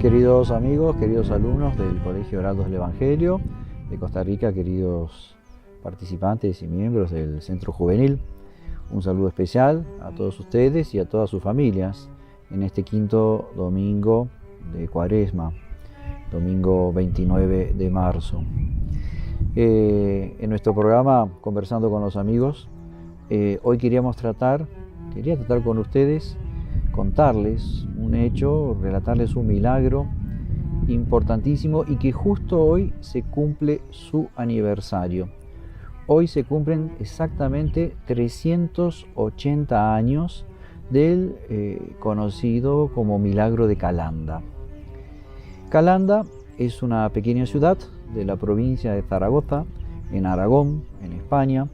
Queridos amigos, queridos alumnos del Colegio Heraldos del Evangelio de Costa Rica, queridos participantes y miembros del Centro Juvenil, un saludo especial a todos ustedes y a todas sus familias en este quinto domingo de Cuaresma, domingo 29 de marzo. En nuestro programa Conversando con los Amigos, hoy quería tratar con ustedes, contarles un hecho, relatarles un milagro importantísimo y que justo hoy se cumple su aniversario. Hoy se cumplen exactamente 380 años del conocido como Milagro de Calanda. Calanda es una pequeña ciudad de la provincia de Zaragoza, en Aragón, en España.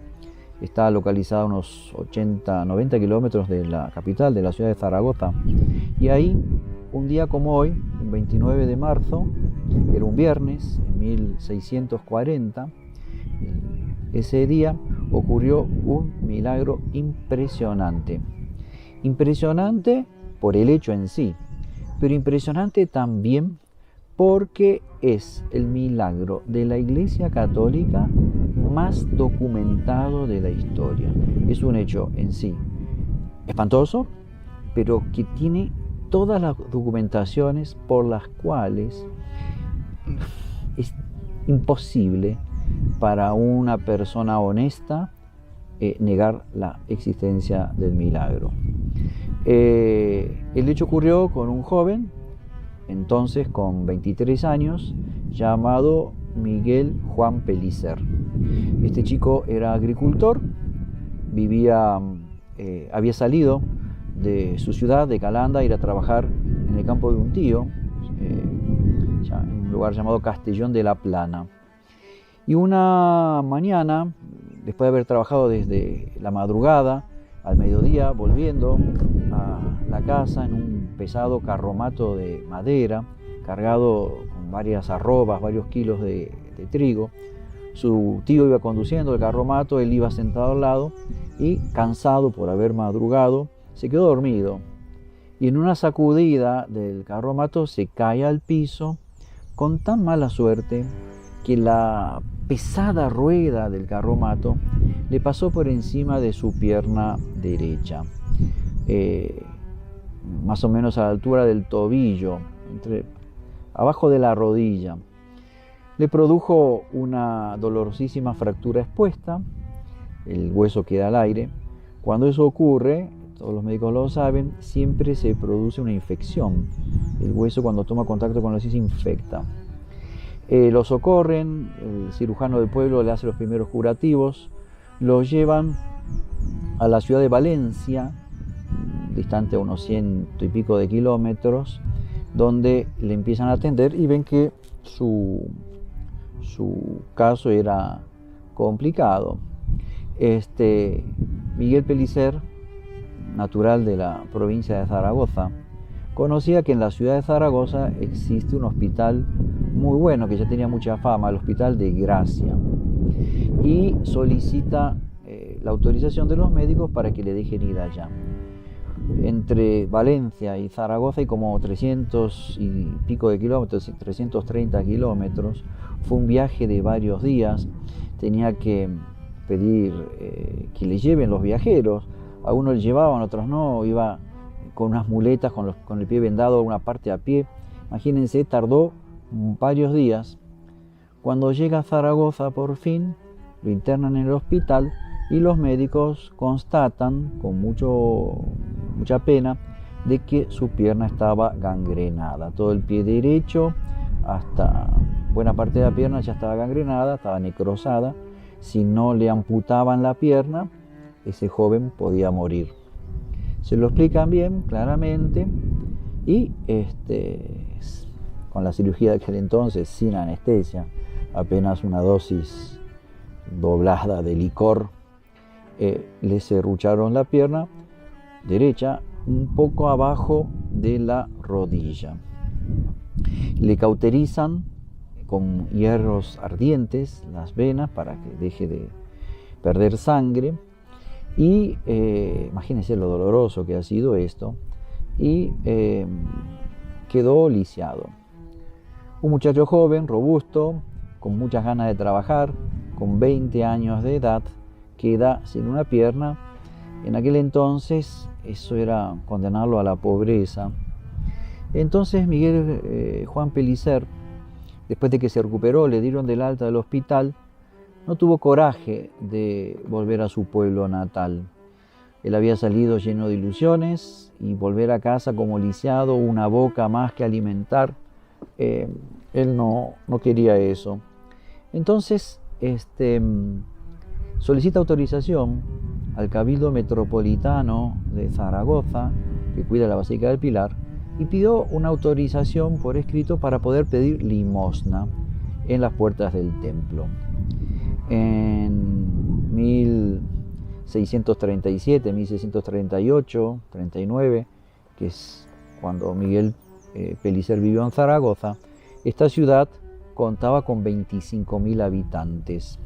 Está localizada a unos 80-90 kilómetros de la capital, de la ciudad de Zaragoza. Y ahí, un día como hoy, un 29 de marzo, era un viernes, en 1640, ese día ocurrió un milagro impresionante. Impresionante por el hecho en sí, pero impresionante también porque es el milagro de la Iglesia Católica más documentado de la historia. Es un hecho en sí espantoso, pero que tiene todas las documentaciones por las cuales es imposible para una persona honesta negar la existencia del milagro. El hecho ocurrió con un joven, entonces con 23 años, llamado Miguel Juan Pellicer. Este chico era agricultor, había salido de su ciudad, de Calanda, a ir a trabajar en el campo de un tío, en un lugar llamado Castellón de la Plana. Y una mañana, después de haber trabajado desde la madrugada al mediodía, volviendo a la casa en un pesado carromato de madera, cargado con varias arrobas, varios kilos de trigo, su tío iba conduciendo el carromato, él iba sentado al lado y, cansado por haber madrugado, se quedó dormido. Y en una sacudida del carromato se cae al piso con tan mala suerte que la pesada rueda del carromato le pasó por encima de su pierna derecha, más o menos a la altura del tobillo, abajo de la rodilla. Le produjo una dolorosísima fractura expuesta, el hueso queda al aire. Cuando eso ocurre, todos los médicos lo saben, siempre se produce una infección. El hueso, cuando toma contacto con la piel, se infecta. Lo socorren, el cirujano del pueblo le hace los primeros curativos, lo llevan a la ciudad de Valencia, distante a unos 100 y pico de kilómetros, donde le empiezan a atender y ven que su caso era complicado. Miguel Pellicer, natural de la provincia de Zaragoza, conocía que en la ciudad de Zaragoza existe un hospital muy bueno, que ya tenía mucha fama, el Hospital de Gracia, y solicita la autorización de los médicos para que le dejen ir allá. Entre Valencia y Zaragoza hay como 300 y pico de kilómetros, 330 kilómetros. Fue un viaje de varios días. Tenía que pedir que le lleven los viajeros. A unos le llevaban, a otros no. Iba con unas muletas, con el pie vendado, una parte a pie. Imagínense, tardó varios días. Cuando llega a Zaragoza, por fin, lo internan en el hospital y los médicos constatan con mucha pena de que su pierna estaba gangrenada. Todo el pie derecho hasta buena parte de la pierna ya estaba gangrenada, estaba necrosada. Si no le amputaban la pierna, ese joven podía morir. Se lo explican bien, claramente, y con la cirugía de aquel entonces, sin anestesia, apenas una dosis doblada de licor, le serrucharon la pierna derecha un poco abajo de la rodilla. Le cauterizan con hierros ardientes las venas para que deje de perder sangre y imagínense lo doloroso que ha sido esto, y quedó lisiado. Un muchacho joven, robusto, con muchas ganas de trabajar, con 20 años de edad, queda sin una pierna. En aquel entonces eso era condenarlo a la pobreza. Entonces Miguel Juan Pellicer, después de que se recuperó, le dieron del alta del hospital, no tuvo coraje de volver a su pueblo natal. Él había salido lleno de ilusiones y volver a casa como lisiado, una boca más que alimentar, él no quería eso. Entonces solicita autorización al Cabildo Metropolitano de Zaragoza, que cuida la Basílica del Pilar, y pidió una autorización por escrito para poder pedir limosna en las puertas del templo. En 1637, 1638, 39, que es cuando Miguel Pellicer vivió en Zaragoza, esta ciudad contaba con 25.000 habitantes.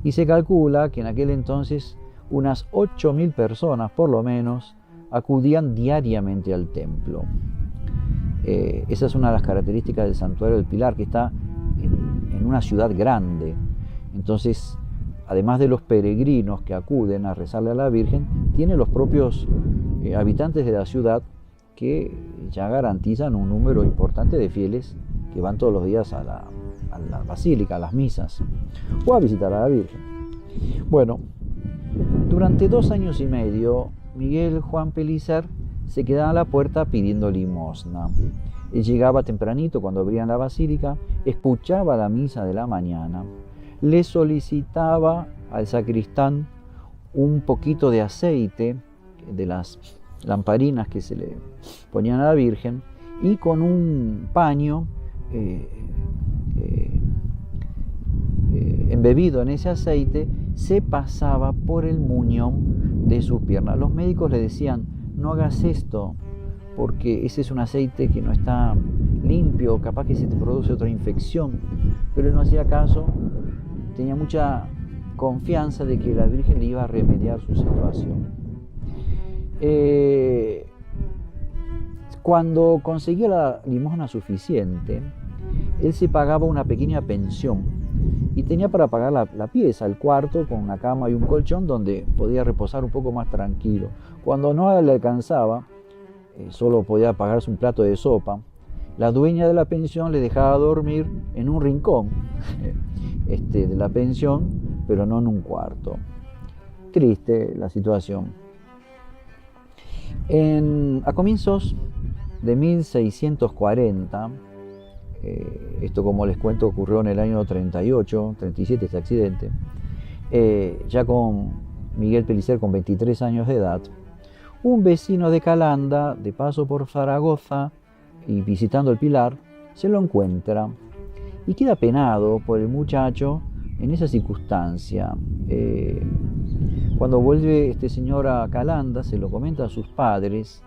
Y se calcula que en aquel entonces unas 8.000 personas, por lo menos, acudían diariamente al templo. Esa es una de las características del Santuario del Pilar, que está en una ciudad grande. Entonces, además de los peregrinos que acuden a rezarle a la Virgen, tiene los propios habitantes de la ciudad que ya garantizan un número importante de fieles que van todos los días a la basílica, a las misas, o a visitar a la Virgen. Bueno, durante 2 años y medio, Miguel Juan Pellicer se quedaba a la puerta pidiendo limosna. Él llegaba tempranito cuando abrían la basílica, escuchaba la misa de la mañana, le solicitaba al sacristán un poquito de aceite de las lamparinas que se le ponían a la Virgen, y con un paño embebido en ese aceite se pasaba por el muñón de sus piernas. Los médicos le decían: no hagas esto, porque ese es un aceite que no está limpio, capaz que se te produce otra infección. Pero él no hacía caso, tenía mucha confianza de que la Virgen le iba a remediar su situación. Cuando conseguía la limosna suficiente, él se pagaba una pequeña pensión y tenía para pagar la pieza, el cuarto, con una cama y un colchón donde podía reposar un poco más tranquilo. Cuando no le alcanzaba, solo podía pagarse un plato de sopa, la dueña de la pensión le dejaba dormir en un rincón de la pensión, pero no en un cuarto. Triste la situación. A comienzos de 1640, esto, como les cuento, ocurrió en el año 38, 37 este accidente, ya con Miguel Pellicer con 23 años de edad, un vecino de Calanda, de paso por Zaragoza y visitando el Pilar, se lo encuentra y queda penado por el muchacho en esa circunstancia. Cuando vuelve este señor a Calanda, se lo comenta a sus padres,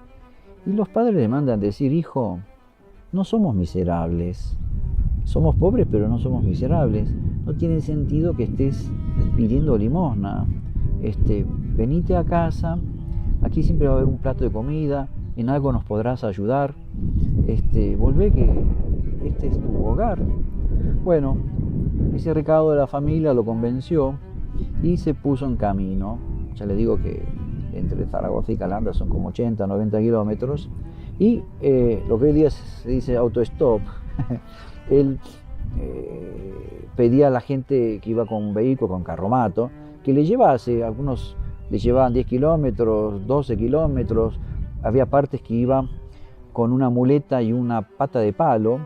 y los padres le mandan decir: hijo, no somos miserables, somos pobres pero no somos miserables, no tiene sentido que estés pidiendo limosna, venite a casa, aquí siempre va a haber un plato de comida, en algo nos podrás ayudar, volvé, que este es tu hogar. Bueno, ese recado de la familia lo convenció y se puso en camino. Ya les digo que entre Zaragoza y Calanda son como 80, 90 kilómetros, y lo que hoy día se dice autostop. Él pedía a la gente que iba con un vehículo, con carromato, que le llevase. Algunos le llevaban 10 kilómetros, 12 kilómetros, había partes que iban con una muleta y una pata de palo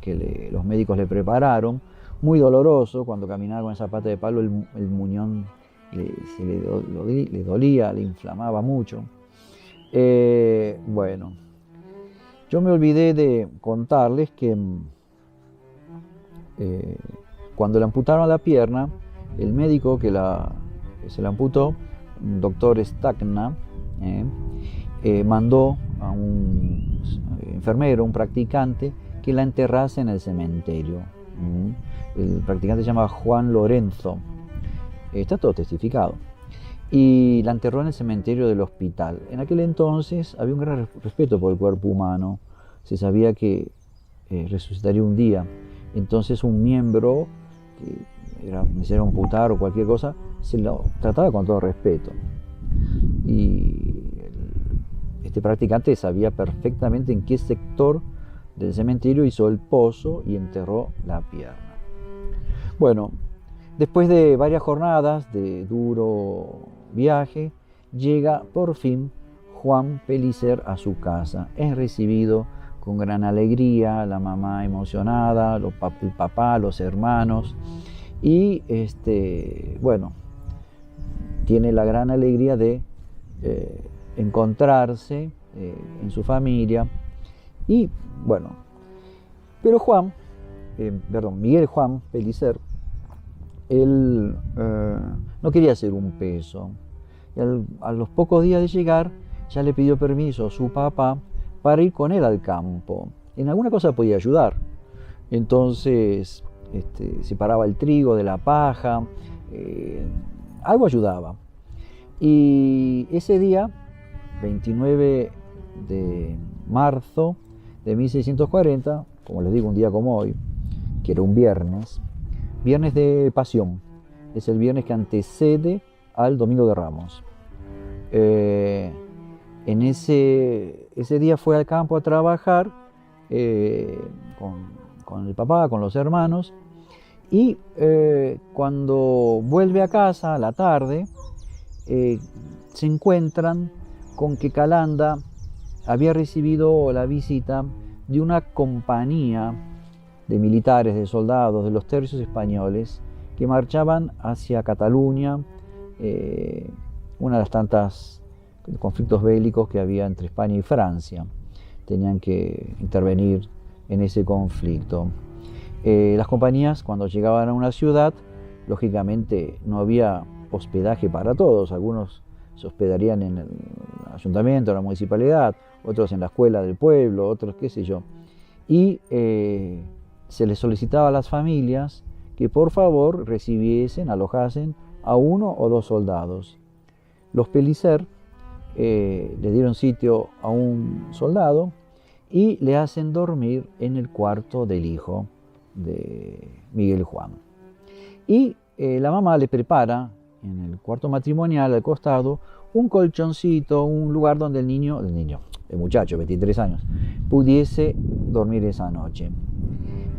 que los médicos le prepararon, muy doloroso. Cuando caminaba con esa pata de palo, el muñón le dolía, le inflamaba mucho. Bueno, yo me olvidé de contarles que cuando le amputaron la pierna, el médico que se la amputó, un doctor Stagna, mandó a un enfermero, un practicante, que la enterrase en el cementerio. El practicante se llama Juan Lorenzo, está todo testificado, y la enterró en el cementerio del hospital. En aquel entonces había un gran respeto por el cuerpo humano, se sabía que resucitaría un día. Entonces un miembro que era necesario amputar o cualquier cosa, se lo trataba con todo respeto. Y este practicante sabía perfectamente en qué sector del cementerio hizo el pozo y enterró la pierna. Bueno, después de varias jornadas de duro viaje, llega por fin Juan Pellicer a su casa. Es recibido con gran alegría, la mamá emocionada, el papá, los hermanos, y bueno, tiene la gran alegría de encontrarse en su familia. Y bueno, pero Miguel Juan Pellicer, él no quería hacer un peso. Y a los pocos días de llegar, ya le pidió permiso a su papá para ir con él al campo. En alguna cosa podía ayudar. Entonces separaba el trigo de la paja, algo ayudaba. Y ese día, 29 de marzo de 1640, como les digo, un día como hoy, que era un viernes de Pasión, es el viernes que antecede al Domingo de Ramos. En ese día fue al campo a trabajar con el papá, con los hermanos, y cuando vuelve a casa a la tarde, se encuentran con que Calanda había recibido la visita de una compañía de militares, de soldados, de los tercios españoles, que marchaban hacia Cataluña, una de las tantas conflictos bélicos que había entre España y Francia. Tenían que intervenir en ese conflicto. Las compañías, cuando llegaban a una ciudad, lógicamente no había hospedaje para todos. Algunos se hospedarían en el ayuntamiento, en la municipalidad, otros en la escuela del pueblo, otros qué sé yo. Y se les solicitaba a las familias que por favor recibiesen, alojasen a 1 o 2 soldados. Los Pellicer le dieron sitio a un soldado y le hacen dormir en el cuarto del hijo de Miguel Juan. Y la mamá le prepara en el cuarto matrimonial al costado un colchoncito, un lugar donde el muchacho, 23 años, pudiese dormir esa noche.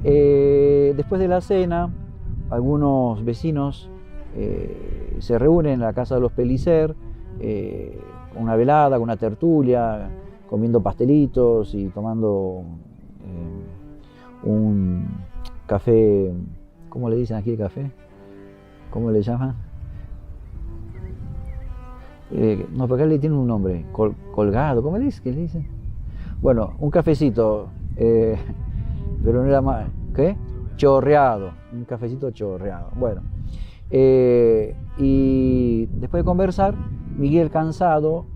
Después de la cena, algunos vecinos se reúnen en la casa de los Pellicer, con una velada, con una tertulia, comiendo pastelitos y tomando un café. ¿Cómo le dicen aquí el café? ¿Cómo le llaman? No, porque le tiene un nombre, colgado, ¿cómo le dicen? Bueno, un cafecito, pero no era más, ¿qué? Chorreado, un cafecito chorreado. Bueno, y después de conversar, Miguel, cansado,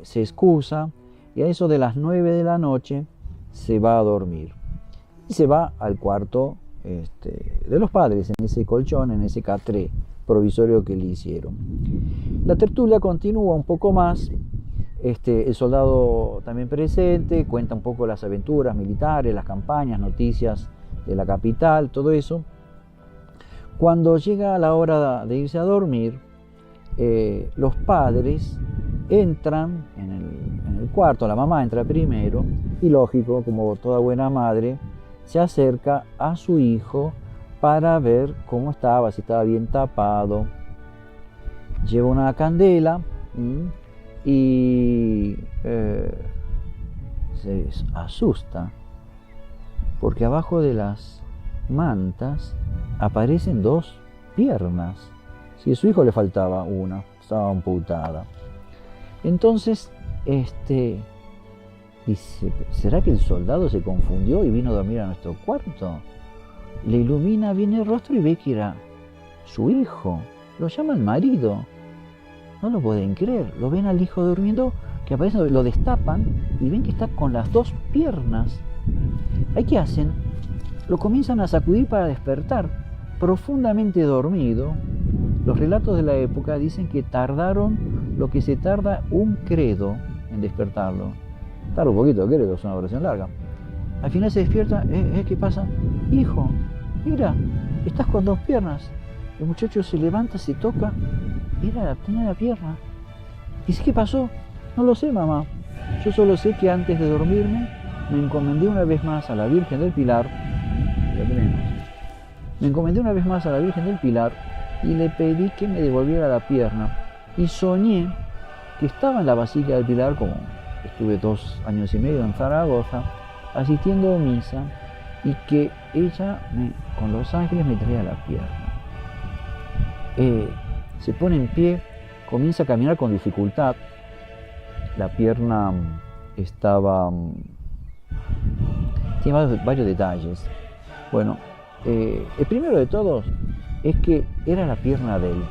se excusa y a eso de las 9 de la noche se va a dormir. Y se va al cuarto de los padres, en ese colchón, en ese catré provisorio que le hicieron. La tertulia continúa un poco más. El soldado también presente cuenta un poco las aventuras militares, las campañas, noticias de la capital, todo eso. Cuando llega la hora de irse a dormir, los padres entran en el cuarto, la mamá entra primero y, lógico, como toda buena madre, se acerca a su hijo para ver cómo estaba, si estaba bien tapado. Lleva una candela y se asusta porque abajo de las mantas aparecen 2 piernas. Si a su hijo le faltaba una, estaba amputada. Entonces, dice, ¿será que el soldado se confundió y vino a dormir a nuestro cuarto? Le ilumina bien el rostro y ve que era su hijo. Lo llama el marido. No lo pueden creer. Lo ven al hijo durmiendo, que aparece, lo destapan y ven que está con las 2 piernas. ¿Ahí qué hacen? Lo comienzan a sacudir para despertar. Profundamente dormido, los relatos de la época dicen que tardaron lo que se tarda un credo en despertarlo. Tarda un poquito, credo, es una oración larga. Al final se despierta, ¿qué pasa? Hijo, mira, estás con dos piernas. El muchacho se levanta, se toca, tenía la pierna. Dice, ¿qué pasó? No lo sé, mamá. Yo solo sé que antes de dormirme me encomendé una vez más a la Virgen del Pilar. Me encomendé una vez más a la Virgen del Pilar y le pedí que me devolviera la pierna. Y soñé que estaba en la Basílica del Pilar, como estuve 2 años y medio en Zaragoza, asistiendo a misa, y que ella, con los ángeles, me traía la pierna. Se pone en pie, comienza a caminar con dificultad. La pierna estaba... tiene varios detalles. Bueno, el primero de todos es que era la pierna de él.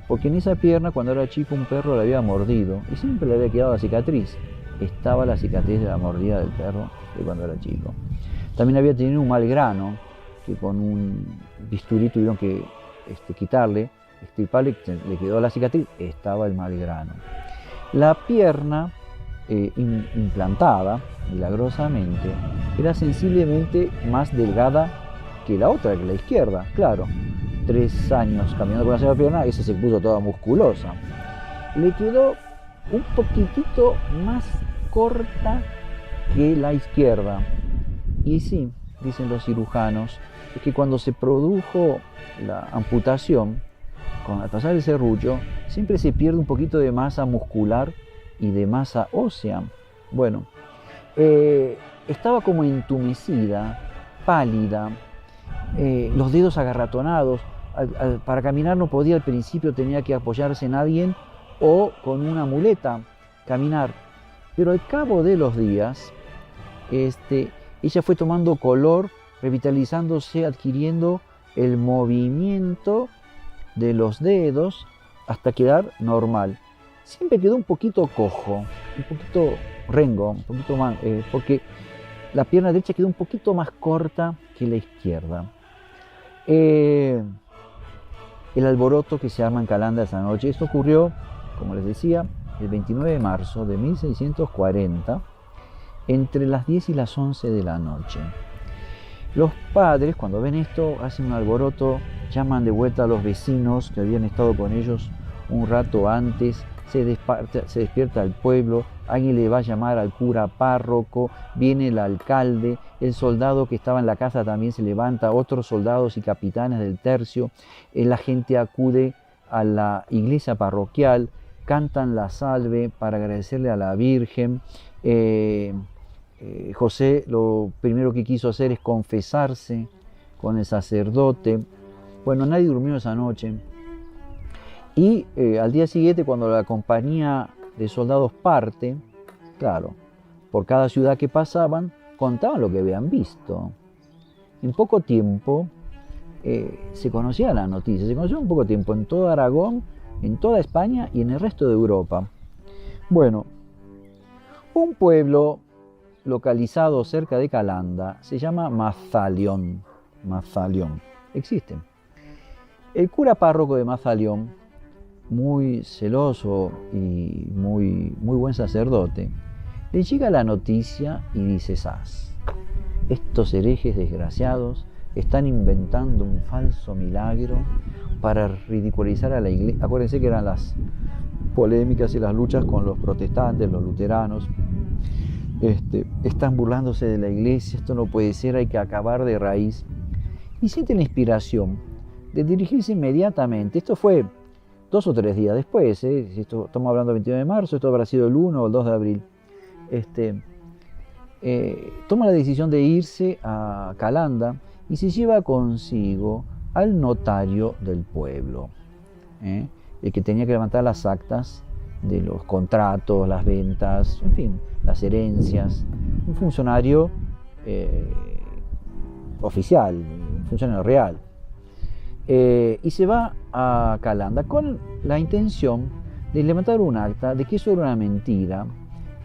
Porque en esa pierna, cuando era chico, un perro le había mordido y siempre le había quedado la cicatriz. Estaba la cicatriz de la mordida del perro de cuando era chico. También había tenido un mal grano, que con un bisturí tuvieron que quitarle, extirparle, le quedó la cicatriz, estaba el mal grano. La pierna implantada, milagrosamente, era sensiblemente más delgada que la otra, que la izquierda, claro. 3 años caminando con la sola pierna, esa se puso toda musculosa. Le quedó un poquitito más corta que la izquierda. Y sí, dicen los cirujanos, es que cuando se produjo la amputación, al pasar el serrucho, siempre se pierde un poquito de masa muscular y de masa ósea. Bueno, estaba como entumecida, pálida, los dedos agarratonados. Para caminar no podía al principio, tenía que apoyarse en alguien o con una muleta caminar. Pero al cabo de los días, ella fue tomando color, revitalizándose, adquiriendo el movimiento de los dedos hasta quedar normal. Siempre quedó un poquito cojo, un poquito rengo, un poquito más, porque la pierna derecha quedó un poquito más corta que la izquierda. El alboroto que se arma en Calanda esa noche, esto ocurrió, como les decía, el 29 de marzo de 1640, entre las 10 y las 11 de la noche. Los padres, cuando ven esto, hacen un alboroto, llaman de vuelta a los vecinos que habían estado con ellos un rato antes, se despierta el pueblo, alguien le va a llamar al cura párroco, viene el alcalde, el soldado que estaba en la casa también se levanta, otros soldados y capitanes del tercio, la gente acude a la iglesia parroquial, cantan la salve para agradecerle a la Virgen. José lo primero que quiso hacer es confesarse con el sacerdote. Bueno, nadie durmió esa noche. Y al día siguiente, cuando la compañía de soldados parte, claro, por cada ciudad que pasaban, contaban lo que habían visto. En poco tiempo se conocía la noticia, se conoció en poco tiempo en todo Aragón, en toda España y en el resto de Europa. Bueno, un pueblo localizado cerca de Calanda se llama Mazalión. Mazalión. Existe. El cura párroco de Mazalión, muy celoso y muy buen sacerdote, le llega la noticia y dice: ¡zas! Estos herejes desgraciados están inventando un falso milagro para ridiculizar a la iglesia. Acuérdense que eran las polémicas y las luchas con los protestantes, los luteranos. Están burlándose de la iglesia, esto no puede ser, hay que acabar de raíz. Y siente la inspiración de dirigirse inmediatamente. Esto fue 2 o 3 días después, estamos hablando del 29 de marzo, esto habrá sido el 1 o el 2 de abril. Toma la decisión de irse a Calanda y se lleva consigo al notario del pueblo, el que tenía que levantar las actas de los contratos, las ventas, en fin, las herencias, un funcionario oficial, un funcionario real. Y se va a Calanda con la intención de levantar un acta de que eso era una mentira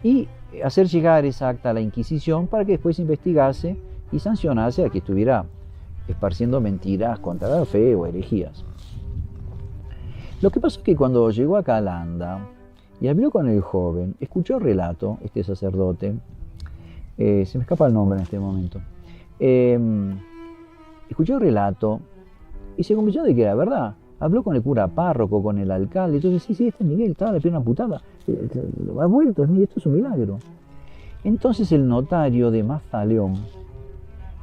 y hacer llegar esa acta a la Inquisición para que después investigase y sancionase a que estuviera esparciendo mentiras contra la fe o herejías. Lo que pasó es que cuando llegó a Calanda y habló con el joven, escuchó el relato, este sacerdote, se me escapa el nombre en este momento, escuchó el relato y se convenció de que era verdad. Habló con el cura párroco, con el alcalde, entonces sí, este es Miguel, estaba la pierna amputada, ha vuelto, esto es un milagro. Entonces el notario de Mazaleón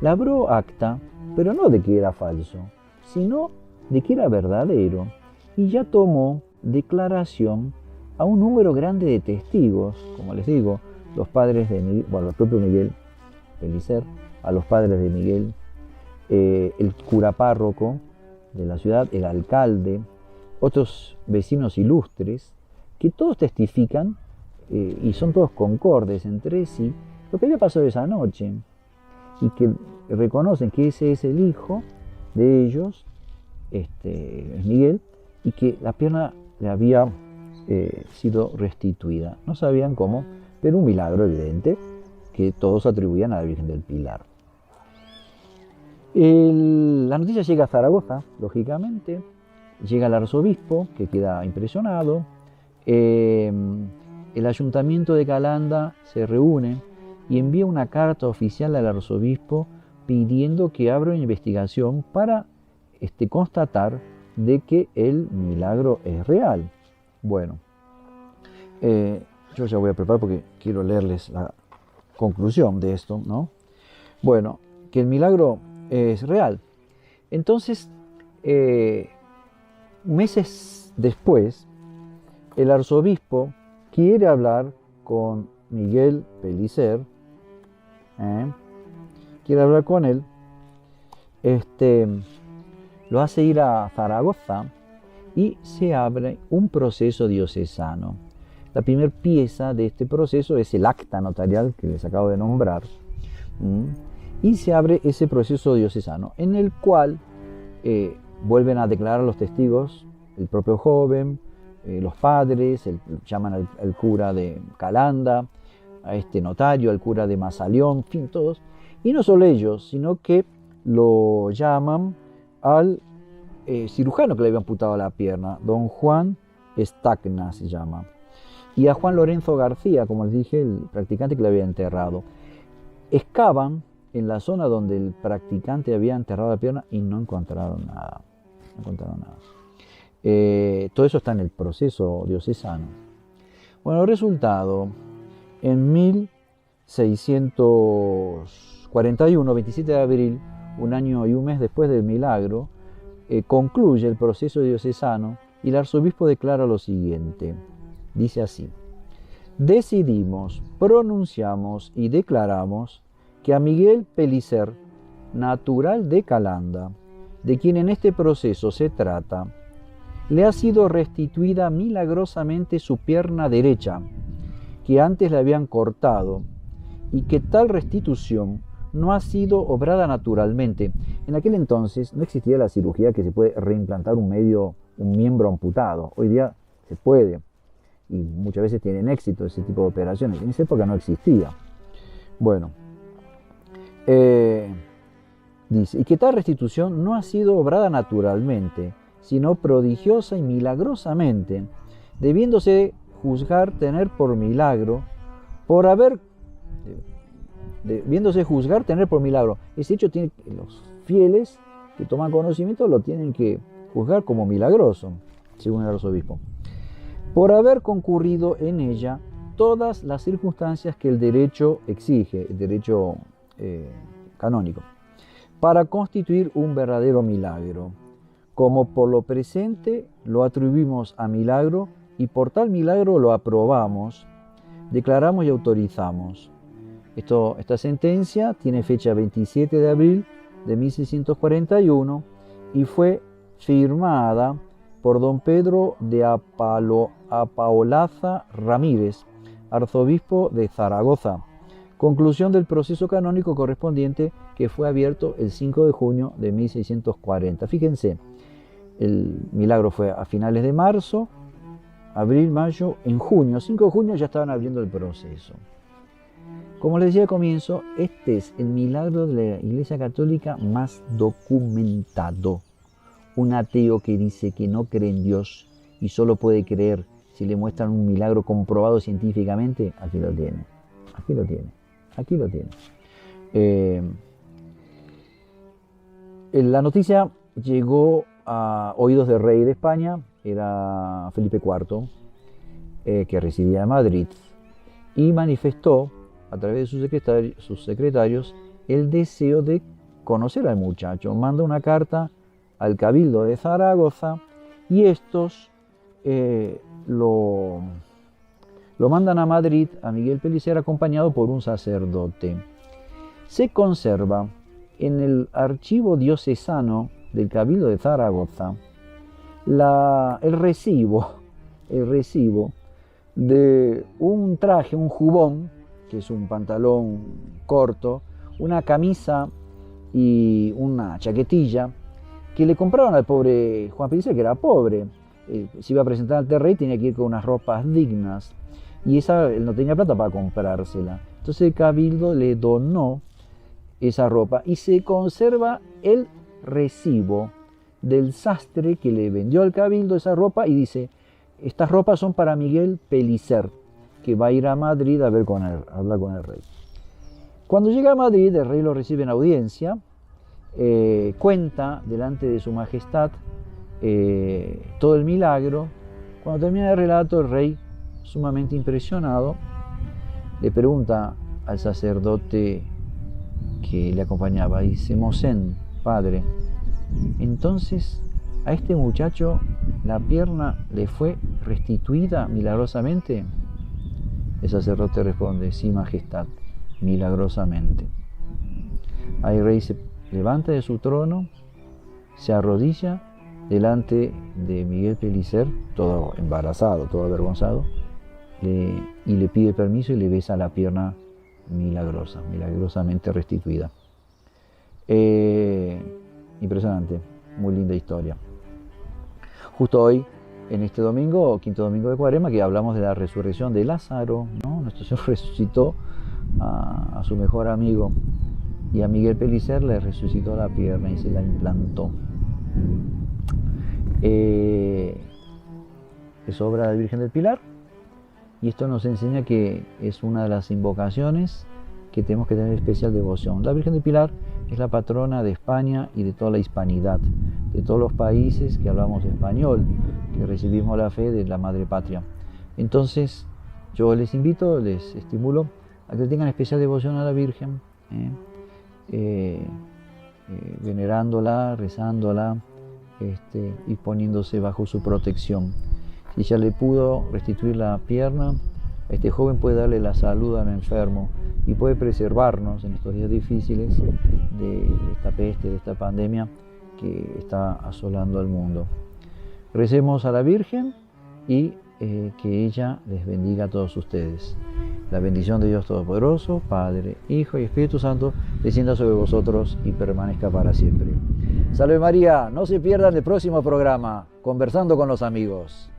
labró acta, pero no de que era falso, sino de que era verdadero, y ya tomó declaración a un número grande de testigos, como les digo, los padres de Miguel, bueno, el propio Miguel Pellicer, a los padres de Miguel, el cura párroco de la ciudad, el alcalde, otros vecinos ilustres, que todos testifican y son todos concordes entre sí lo que había pasado esa noche, y que reconocen que ese es el hijo de ellos, es Miguel, y que la pierna le había sido restituida. No sabían cómo, pero un milagro evidente que todos atribuían a la Virgen del Pilar. La noticia llega a Zaragoza, lógicamente, llega al arzobispo, que queda impresionado. El ayuntamiento de Calanda se reúne y envía una carta oficial al arzobispo pidiendo que abra una investigación para constatar de que el milagro es real. Bueno, yo ya voy a preparar porque quiero leerles la conclusión de esto, ¿no? Bueno, que el milagro es real. Entonces, meses después, el arzobispo quiere hablar con Miguel Pellicer, quiere hablar con él, lo hace ir a Zaragoza y se abre un proceso diocesano. La primera pieza de este proceso es el acta notarial que les acabo de nombrar, y se abre ese proceso diocesano en el cual vuelven a declarar los testigos, el propio joven, los padres, llaman al cura de Calanda, a este notario, al cura de Mazaleón, en fin, todos. Y no solo ellos, sino que lo llaman al cirujano que le había amputado la pierna, don Juan Estacna se llama, y a Juan Lorenzo García, como les dije, el practicante que le había enterrado. Excavan en la zona donde el practicante había enterrado la pierna y no encontraron nada. Todo eso está en el proceso diocesano. Bueno, el resultado, en 1641, 27 de abril, un año y un mes después del milagro, concluye el proceso diocesano y el arzobispo declara lo siguiente. Dice así: decidimos, pronunciamos y declaramos que a Miguel Pellicer, natural de Calanda, de quien en este proceso se trata, le ha sido restituida milagrosamente su pierna derecha, que antes le habían cortado, y que tal restitución no ha sido obrada naturalmente. En aquel entonces no existía la cirugía que se puede reimplantar un miembro amputado. Hoy día se puede, y muchas veces tienen éxito ese tipo de operaciones. En esa época no existía. Bueno, dice, y que tal restitución no ha sido obrada naturalmente, sino prodigiosa y milagrosamente, debiéndose juzgar tener por milagro, ese hecho tiene, los fieles que toman conocimiento lo tienen que juzgar como milagroso, según el arzobispo, por haber concurrido en ella todas las circunstancias que el derecho exige, el derecho canónico, para constituir un verdadero milagro. Como por lo presente lo atribuimos a milagro y por tal milagro lo aprobamos, declaramos y autorizamos. Esta sentencia tiene fecha 27 de abril de 1641 y fue firmada por don Pedro de Apaolaza Ramírez, arzobispo de Zaragoza. Conclusión del proceso canónico correspondiente, que fue abierto el 5 de junio de 1640. Fíjense, el milagro fue a finales de marzo, abril, mayo, en junio, 5 de junio ya estaban abriendo el proceso. Como les decía al comienzo, este es el milagro de la Iglesia Católica más documentado. Un ateo que dice que no cree en Dios y solo puede creer si le muestran un milagro comprobado científicamente, aquí lo tiene. Aquí lo tiene. La noticia llegó a oídos del rey de España, era Felipe IV, que residía en Madrid, y manifestó a través de sus secretarios el deseo de conocer al muchacho. Manda una carta al Cabildo de Zaragoza y estos lo mandan a Madrid, a Miguel Pellicer, acompañado por un sacerdote. Se conserva en el archivo diocesano del Cabildo de Zaragoza el recibo de un traje, un jubón, que es un pantalón corto, una camisa y una chaquetilla que le compraron al pobre Juan Pellicer, que era pobre. Se iba a presentar ante el rey, tenía que ir con unas ropas dignas y él no tenía plata para comprársela. Entonces el Cabildo le donó esa ropa y se conserva el recibo del sastre que le vendió al Cabildo esa ropa, y dice: estas ropas son para Miguel Pellicer, que va a ir a Madrid a hablar con el rey. Cuando llega a Madrid, el rey lo recibe en audiencia, cuenta delante de su majestad todo el milagro. Cuando termina el relato, el rey, sumamente impresionado, le pregunta al sacerdote que le acompañaba, dice: Mosén, padre, entonces a este muchacho la pierna le fue restituida milagrosamente. El sacerdote responde: sí, majestad, milagrosamente. Ahí el rey se levanta de su trono, se arrodilla delante de Miguel Pellicer, todo embarazado, todo avergonzado, y le pide permiso y le besa la pierna milagrosamente restituida. Impresionante, muy linda historia. Justo hoy, en este domingo, quinto domingo de Cuaresma, que hablamos de la resurrección de Lázaro, ¿no? Nuestro Señor resucitó a su mejor amigo, y a Miguel Pellicer le resucitó la pierna y se la implantó. Es obra de la Virgen del Pilar, y esto nos enseña que es una de las invocaciones que tenemos que tener especial devoción. La Virgen del Pilar es la patrona de España y de toda la hispanidad, de todos los países que hablamos español, que recibimos la fe de la Madre Patria. Entonces, yo les invito, les estimulo a que tengan especial devoción a la Virgen, venerándola, rezándola, y poniéndose bajo su protección. Si ella le pudo restituir la pierna, este joven puede darle la salud al enfermo y puede preservarnos en estos días difíciles de esta peste, de esta pandemia que está asolando al mundo. Recemos a la Virgen y que ella les bendiga a todos ustedes. La bendición de Dios Todopoderoso, Padre, Hijo y Espíritu Santo, descienda sobre vosotros y permanezca para siempre. Salve María, no se pierdan el próximo programa, Conversando con los Amigos.